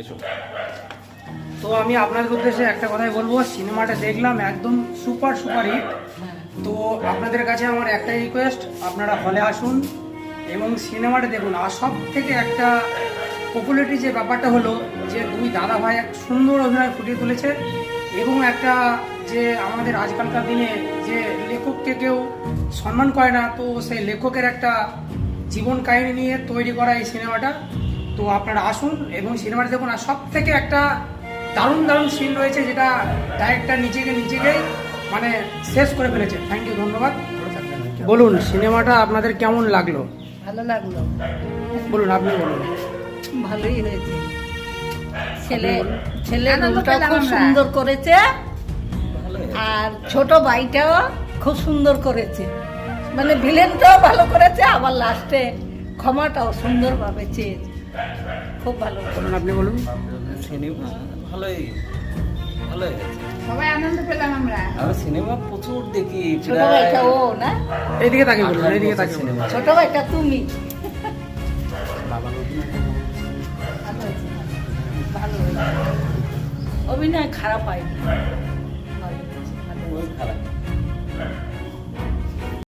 এসো। তো আমি আপনাদের উদ্দেশ্যে একটা কথাই বলবো, সিনেমাটা দেখলাম একদম সুপার হিট। তো আপনাদের কাছে আমার একটাই রিকোয়েস্ট, আপনারা হলে আসুন এবং সিনেমাটা দেখুন। আর সব থেকে একটা পপুলারিটি যে ব্যাপারটা হলো যে দুই দাদা ভাই এক সুন্দর অভিনয় ফুটিয়ে তুলেছে এবং একটা যে আমাদের আজকালকার দিনে যে লেখককে কেউ সম্মান করে না, তো সেই লেখকের একটা জীবন কাহিনী নিয়ে তৈরি করা এই সিনেমাটা। তো আপনারা আসুন এবং সিনেমাটা দেখুন। আর সব থেকে একটা দারুণ দারুণ সিন রয়েছে যেটা ডাইরেক্টর নিজেকেই মানে শেষ করে ফেলেছে। থ্যাংক ইউ, ধন্যবাদ। বলুন সিনেমাটা আপনাদের কেমন লাগলো? ভালো লাগলো, বলুন, আপনি বলুন। ভালোই হয়েছে। ছেলে ছেলে আনন্দ রোলটা পেলাম খুব আমরা। সুন্দর করেছে, আর ছোট ভাইটাও খুব সুন্দর করেছে। মানে ভিলেনটাও ভালো করেছে, আবার লাস্টে ক্ষমাটাও সুন্দরভাবে চেয়েছে। খুব ভালো বলুন, আপনি বলুন। সিনেমা ভালোই ভালোই হয়েছে। সবাই আনন্দ পেলাম আমরা। আমি সিনেমা প্রচুর দেখি, ছোট ভাইটা ও না, এইদিকে তাকে বলুন, এইদিকে তাকে বলুন। সিনেমা ছোট ভাইটা তুমি। বাবার অভিনয় ভালো হয়েছে, ভালো হয়েছে। অভিনয় খারাপ হয়নি, ভালো হয়েছে, ভালো হয়েছে। খারাপ